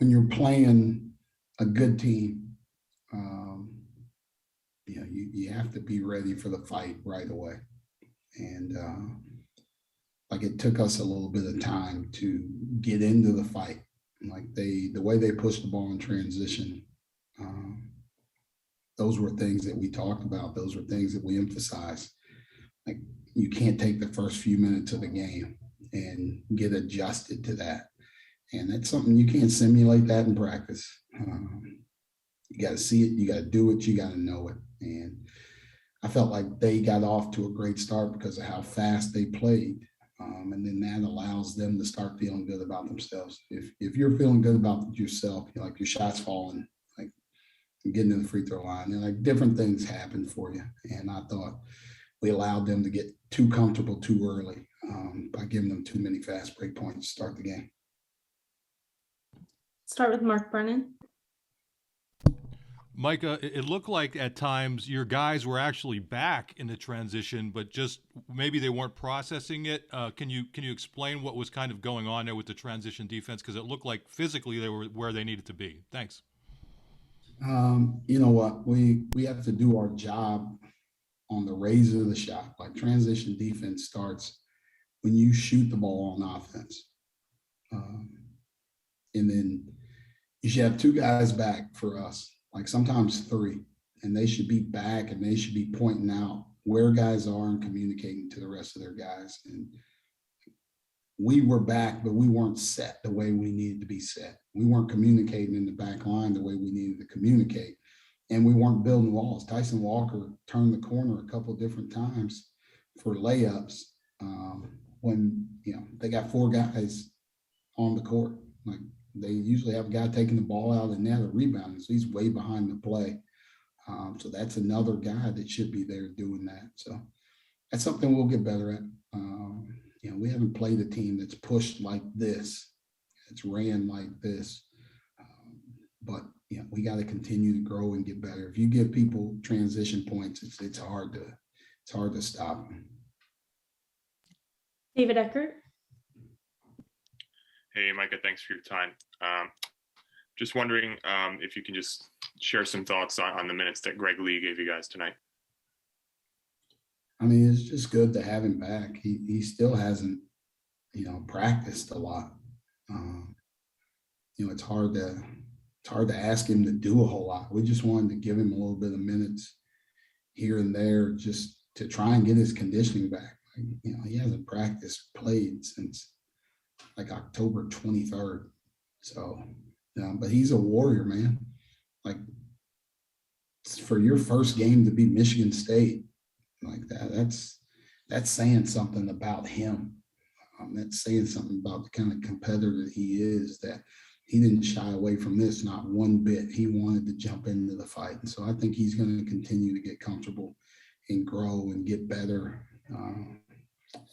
when you're playing a good team, you have to be ready for the fight right away. And like it took us a little bit of time to get into the fight. Like the way they pushed the ball in transition, those were things that we talked about. Those were things that we emphasized. Like you can't take the first few minutes of the game and get adjusted to that. And that's something you can't simulate that in practice. You got to see it, you got to do it, you got to know it. And I felt like they got off to a great start because of how fast they played. And then that allows them to start feeling good about themselves. If you're feeling good about yourself, like your shots falling, like getting to the free throw line, and like different things happen for you. And I thought we allowed them to get too comfortable too early by giving them too many fast break points to start the game. Start with Mark Brennan. Micah, it looked like at times your guys were actually back in the transition, but just maybe they weren't processing it. Can you explain what was kind of going on there with the transition defense? Because it looked like physically they were where they needed to be. Thanks. You know what? We have to do our job on the raise of the shot. Like transition defense starts when you shoot the ball on offense. And then you should have two guys back for us. Like sometimes three, and they should be back and they should be pointing out where guys are and communicating to the rest of their guys. And we were back, but we weren't set the way we needed to be set. We weren't communicating in the back line the way we needed to communicate. And we weren't building walls. Tyson Walker turned the corner a couple of different times for layups when, they got four guys on the court. Like, they usually have a guy taking the ball out of the net or rebounding, so he's way behind the play. So that's another guy that should be there doing that. So that's something we'll get better at. We haven't played a team that's pushed like this, it's ran like this. But we got to continue to grow and get better. If you give people transition points, it's hard to stop them. David Eckert. Hey, Micah, thanks for your time. Just wondering if you can just share some thoughts on the minutes that Greg Lee gave you guys tonight. I mean, it's just good to have him back. He still hasn't, practiced a lot. It's hard to ask him to do a whole lot. We just wanted to give him a little bit of minutes here and there just to try and get his conditioning back. He hasn't played since like October 23rd. So, but he's a warrior, man. Like for your first game to be Michigan State like that's saying something about him. That's saying something about the kind of competitor that he is, that he didn't shy away from this, not one bit. He wanted to jump into the fight. And so I think he's going to continue to get comfortable and grow and get better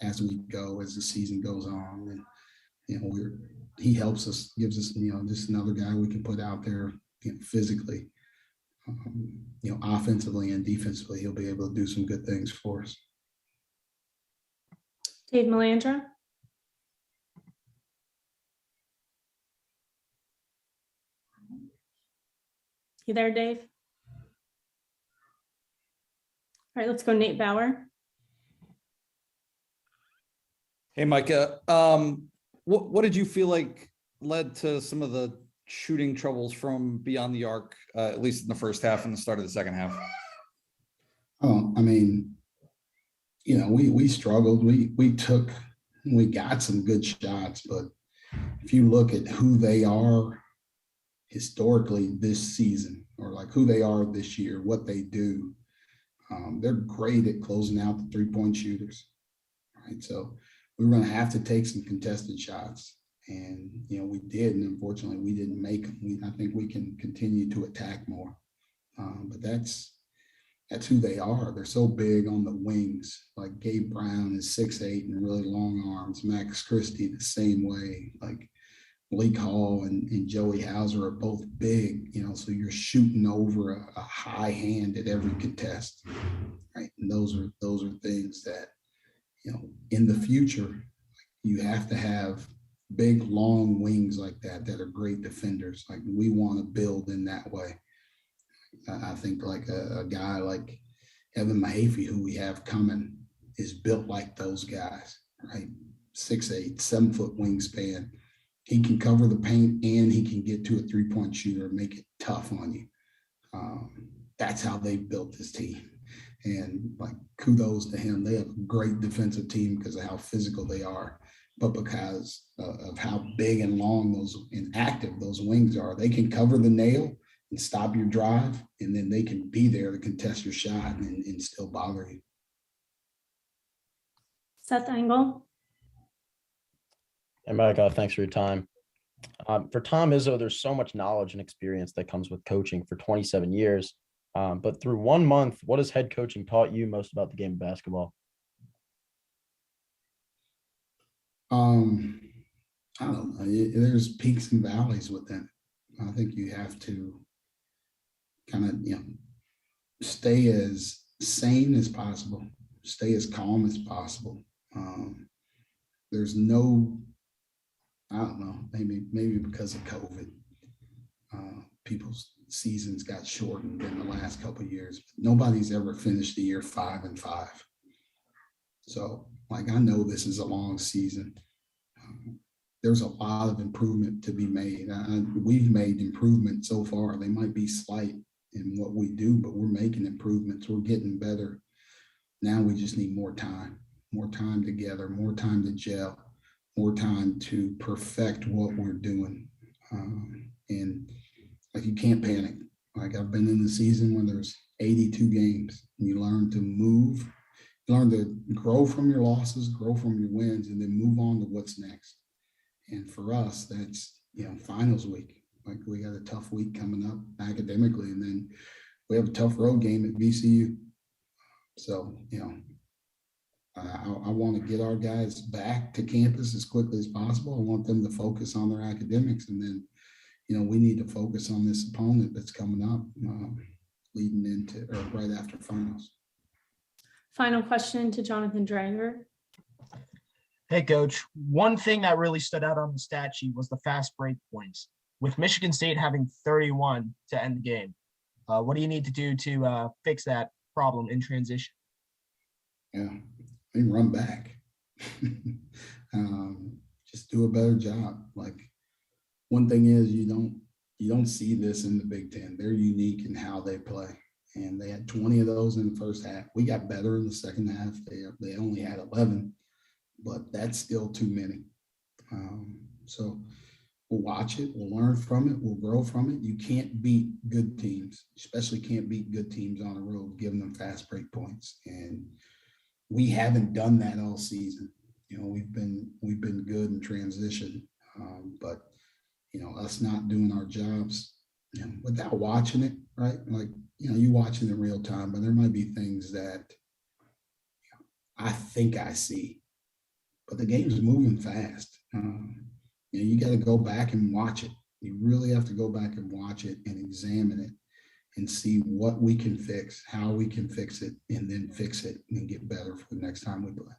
as we go, as the season goes on. And, he helps us, gives us, just another guy we can put out there physically, offensively and defensively. He'll be able to do some good things for us. Dave Melandra. You there, Dave? All right, let's go Nate Bauer. Hey, Micah. What did you feel like led to some of the shooting troubles from beyond the arc, at least in the first half and the start of the second half? Oh, I mean, we struggled. We got some good shots, but if you look at who they are historically this season, or like who they are this year, what they do, they're great at closing out the three-point shooters, right? So we were going to have to take some contested shots, and we did, and unfortunately we didn't make them. I think we can continue to attack more, but that's who they are. They're so big on the wings. Like Gabe Brown is 6'8" and really long arms. Max Christie the same way. Like Blake Hall and Joey Hauser are both big, so you're shooting over a high hand at every contest, right? And those are things that, in the future, you have to have big, long wings like that are great defenders. Like we want to build in that way. I think like a guy like Evan Mahaffey, who we have coming, is built like those guys, right? 6'8", 7-foot wingspan. He can cover the paint and he can get to a three-point shooter and make it tough on you. That's how they built this team. And like kudos to him. They have a great defensive team because of how physical they are, but because of how big and long those and active those wings are. They can cover the nail and stop your drive, and then they can be there to contest your shot and still bother you. Seth Engel. Hey, Micah, thanks for your time. For Tom Izzo, there's so much knowledge and experience that comes with coaching for 27 years. But through 1 month, what has head coaching taught you most about the game of basketball? I don't know. There's peaks and valleys within it. I think you have to kind of, stay as sane as possible, stay as calm as possible. There's no, I don't know, maybe because of COVID, people's seasons got shortened in the last couple of years. Nobody's ever finished the year 5-5. So like, I know this is a long season. There's a lot of improvement to be made. We've made improvement so far. They might be slight in what we do, but we're making improvements. We're getting better. Now we just need more time together, more time to gel, more time to perfect what we're doing. And like, you can't panic. Like, I've been in the season when there's 82 games and you learn to move, you learn to grow from your losses, grow from your wins, and then move on to what's next. And for us, that's, finals week. Like, we got a tough week coming up academically, and then we have a tough road game at VCU. So, I want to get our guys back to campus as quickly as possible. I want them to focus on their academics, and then, we need to focus on this opponent that's coming up, leading into or right after finals. Final question to Jonathan Drager. Hey, Coach. One thing that really stood out on the stat sheet was the fast break points. With Michigan State having 31 to end the game, what do you need to do to fix that problem in transition? Yeah, we run back. Just do a better job. Like, one thing is, you don't see this in the Big Ten. They're unique in how they play, and they had 20 of those in the first half. We got better in the second half. They only had 11, but that's still too many. So we'll watch it. We'll learn from it. We'll grow from it. You can't beat good teams, especially can't beat good teams on the road, giving them fast break points. And we haven't done that all season. We've been good in transition, but us not doing our jobs, without watching it, right? Like, you watch it in real time, but there might be things that I think I see, but the game's moving fast. You got to go back and watch it. You really have to go back and watch it and examine it and see what we can fix, how we can fix it, and then fix it and get better for the next time we play.